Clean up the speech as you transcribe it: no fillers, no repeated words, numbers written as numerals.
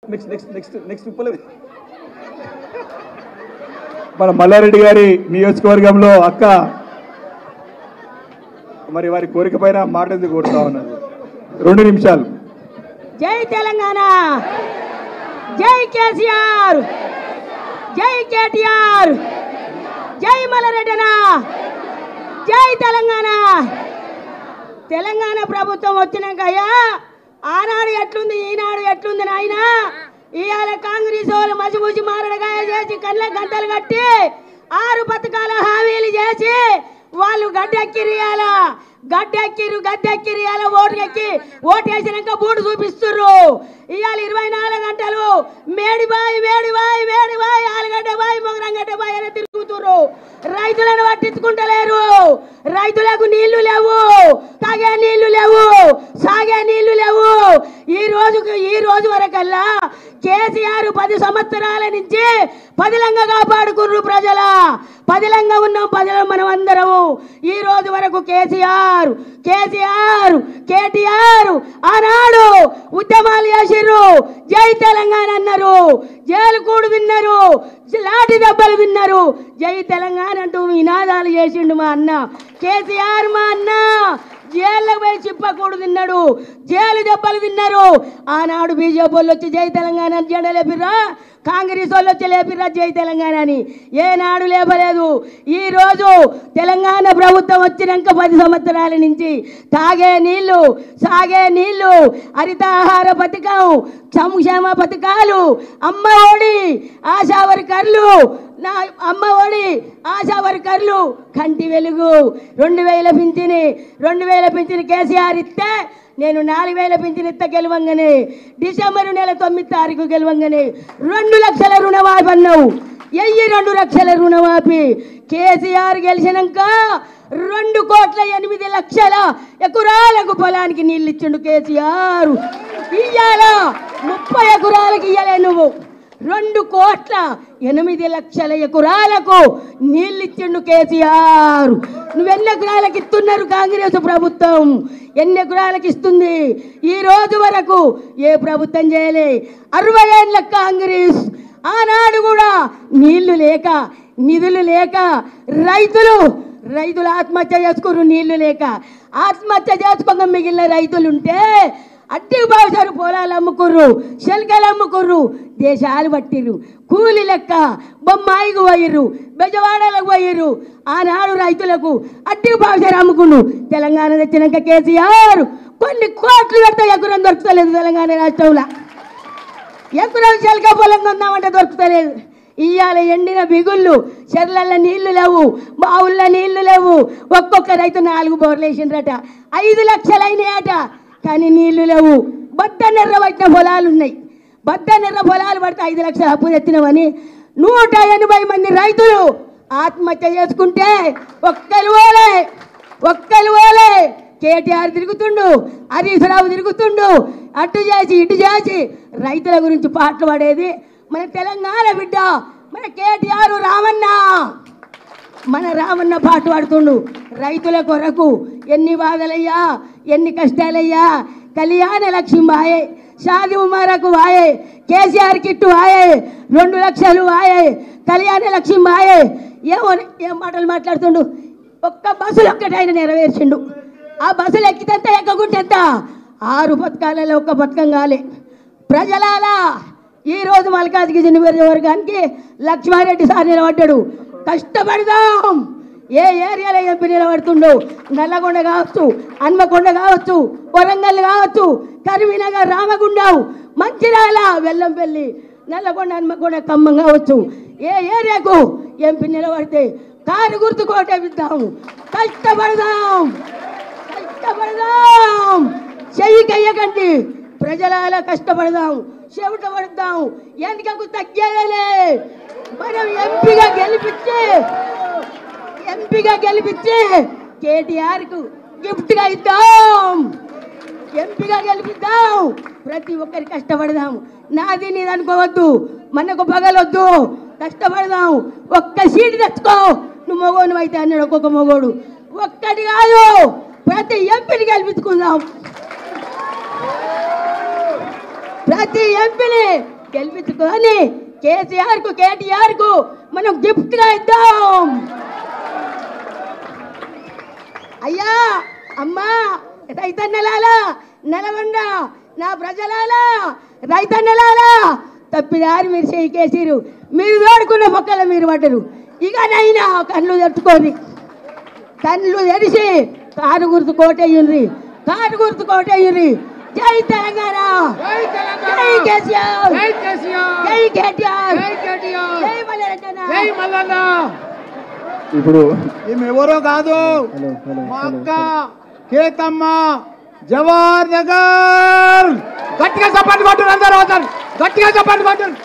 Next మన మల్లారెడ్డి గారి నియోజకవర్గంలో అక్క మరి వారి కోరిక పైన మాట ఎందుకు కోరుతా ఉన్నారు 2 నిమిషాలు. జై తెలంగాణ, జై కేసీఆర్, జై కేటీఆర్, జై మల్లారెడ్డి, జై తెలంగాణ. తెలంగాణ ప్రభుత్వం వచ్చినాకయ్యా ఆనాడు ఎట్లుంది ఈనాడు ఎట్లుంది నాయన. ఇవాళ కాంగ్రెస్ వాళ్ళు మసిమూసి మారడగాయ చేసి కళ్ళ గంటలు కట్టి 6 పథకాల హామీలు చేసి వాళ్ళు గడ్డెక్కిరియాలా గద్దెక్కిరియాల ఓటు వేసినాక బూటు చూపిస్తుర్రు. ఇవాళ 24 గంటలు మేడిబాయి ఆలుగడ్డ బాయి మొగరంగడ్డ బాయి అని తిరుగుతుర్రు. రైతులను పట్టించుకుంటలేరు. రైతులకు నీళ్లు లేవు, తాగే నీళ్లు లేవు, సాగే నీళ్లు లేవు. ఈ రోజు వరకల్లా కేసీఆర్ 10 సంవత్సరాల నుంచి పదిలంగా కాపాడుకుర్రు ప్రజల. పదిలంగా ఉన్నాం ప్రజలు మనం అందరము. ఈ రోజు వరకు కేటీఆర్ ఆనాడు ఉద్యమాలు చేసిర్రు, జై తెలంగాణ అన్నారు, జైలు కూడు విన్నారు, లాఠీ దెబ్బలు విన్నారు, జై తెలంగాణ అంటూ నినాదాలు చేసిండు మా అన్న కేసీఆర్. మా అన్న జైళ్ళకు పోయి చిప్పకూడు తిన్నాడు, జైలు దెబ్బలు తిన్నారు. ఆనాడు బీజేపీ వాళ్ళు వచ్చి జై తెలంగాణ జెండా లేపిర్రా, కాంగ్రెస్ వాళ్ళు వచ్చి లేపిర్రా జై తెలంగాణ అని. ఏనాడు లేపలేదు. ఈరోజు తెలంగాణ ప్రభుత్వం వచ్చినాక 10 సంవత్సరాల నుంచి తాగే నీళ్లు, సాగే నీళ్లు, హరితాహార పథకం, సంక్షేమ పథకాలు, అమ్మ ఒడి, ఆశా వర్కర్లు, అమ్మ ఒడి, ఆశా వర్కర్లు, కంటి వెలుగు, 2000 పింఛని కేసీఆర్ ఇస్తే నేను 4000 పింఛన్ ఇస్తా గెలవంగానే, డిసెంబర్ నెల 9 తారీఖు గెలవంగానే 2 లక్షల రుణమాఫీ అన్నావు. 2 లక్షల రుణమాఫీ. కేసీఆర్ గెలిచినాక 2,08,00,000 ఎకరాలకు పొలానికి నీళ్ళు ఇచ్చిండు కేసీఆర్. ఇయ్యాల 30 ఎకరాలకు ఇయ్యలే నువ్వు. 2,08,00,000 ఎకరాలకు నీళ్ళు ఇచ్చిండు కేసీఆర్. నువ్వెన్ని ఎకరాలకు ఇస్తున్నారు కాంగ్రెస్ ప్రభుత్వం? ఎన్ని ఎకరాలకు ఇస్తుంది? ఈ రోజు వరకు ఏ ప్రభుత్వం చేయలే. 60 ఏళ్ళ కాంగ్రెస్. ఆనాడు కూడా నీళ్లు లేక, నిధులు లేక రైతులు ఆత్మహత్య చేసుకున్నారు. నీళ్లు లేక ఆత్మహత్య చేసుకోక మిగిలిన రైతులుంటే అట్టి బావుసారు పొలాలు అమ్ముకుర్రు, శల్కలు అమ్ముకుర్రు, దేశాలు పట్టిర్రు, కూలి లెక్క బొమ్మాయికి పోయిర్రు, బెజవాడలకు పోయిర్రు. ఆనాడు రైతులకు అట్టి బావుసారు అమ్ముకున్నారు. తెలంగాణ తెచ్చినాక కేసీఆర్ కొన్ని కోట్లు పెడితే ఎకరం దొరుకుతలేదు తెలంగాణ రాష్ట్రంలో. ఎకరం శల్క పొలం కొందామంటే దొరుకుతలేదు. ఇవాళ ఎండిన బిగుళ్ళు, చెర్లల్లో నీళ్లు లేవు, బావుల్లో నీళ్లు లేవు. ఒక్కొక్క రైతు 4 బోర్లు వేసిండ్రట, 5 లక్షలు అయినాయట. కానీ నీళ్లు లేవు. బద్దనెర్ర పట్టిన పొలాలు ఉన్నాయి. బద్దనెర్ర పొలాలు పడితే 5 లక్షలు అప్పు తెచ్చినామని 180 మంది రైతులు ఆత్మహత్య చేసుకుంటే ఒక్కరు ఓలే. కేటీఆర్ తిరుగుతుండు, హరీష్ రావు తిరుగుతుండు, అటు చేసి ఇటు చేసి రైతుల గురించి పాటలు పడేది మన తెలంగాణ బిడ్డ, మన కేటీఆర్ రామన్న పాట పాడుతుండు. రైతుల కొరకు ఎన్ని బాధలయ్యా, ఎన్ని కష్టాలయ్యా. కళ్యాణ లక్ష్మి వాయే, షాది ముబారక్ వాయే, కేసీఆర్ కిట్టు వాయే, 2 లక్షలు వాయే, కళ్యాణ లక్ష్మి వాయే. ఏం మాటలు మాట్లాడుతుండు. ఒక్క బస్సులు ఒక్కటైనా నెరవేర్చిండు. ఆ బస్సులు ఎక్కితే ఎక్కకుంటేంత 6 పథకాలలో ఒక్క పథకం కాలే. ప్రజలాలా ఈరోజు మల్కాజ్గిరి నియోజకవర్గానికి లక్ష్మారెడ్డి సార్ నిలబడ్డాడు. కష్టపడదాం. ఏ ఏరియాలో ఎంపీ నిలబడుతుండో, నల్లగొండ కావచ్చు, హన్మకొండ కావచ్చు, వరంగల్ కావచ్చు, కరీంనగర్, రామగుండం, మంచిర్యాల, వెల్లంపల్లి, నల్లగొండ, హన్మకొండ, ఖమ్మం కావచ్చు. ఏ ఏరియాకు ఎంపీ నిలబడితే కారు గుర్తు కోటేపిద్దాం. కష్టపడదాం. చెయ్యి కయ్యకండి. ప్రజలాలా కష్టపడదాం, చెవిట పడదాం. ఎందుకు తగ్గేదలే. మనం ఎంపీగా గెలిపించి కేటీఆర్కు గిఫ్ట్గా ఇద్దాం. ఎంపీగా గెలిపిద్దాం. ప్రతి ఒక్కరి కష్టపడదాం. నాది నీది అనుకోవద్దు, మనకు పగలొద్దు. కష్టపడదాం. ఒక్క సీటు తెచ్చుకో. నువ్వు మగోను అయితే అన్నాడు ఒక్కొక్క మగోడు. ఒక్కటి కాదు, ప్రతి ఎంపీని గెలిపించుకుందాం. ప్రతి ఎంపీని గెలిపించుకొని కేసీఆర్ కు కేటీఆర్ కు మనం గిఫ్ట్ గా ఇద్దాం. అయ్యా అమ్మా రైతన్నలాలా నలగొండ నా ప్రజలాలా రైతన్నలాలా తప్పిదారి మీరు చేయికేసిరు. మీరు తోడుకున్న మొక్కలు మీరు పడ్డరు. ఇకనైనా కళ్ళు తెచ్చుకొని కళ్ళు తెరిచి కారు గుర్తు కోటయ్యుండ్రి, కారు గుర్తు కోటయ్యుండ్రి. జై తెలంగాణ, జై కేసీఆర్, జై కేటీఆర్, జై మల్లన్న. ఇప్పుడు ఈమె ఎవరో కాదు, మా అక్క కేతమ్మ జవహర్ నగర్. గట్టిగా చప్పట్లు కొట్టారు అందరూ, గట్టిగా చప్పట్లు కొట్టారు.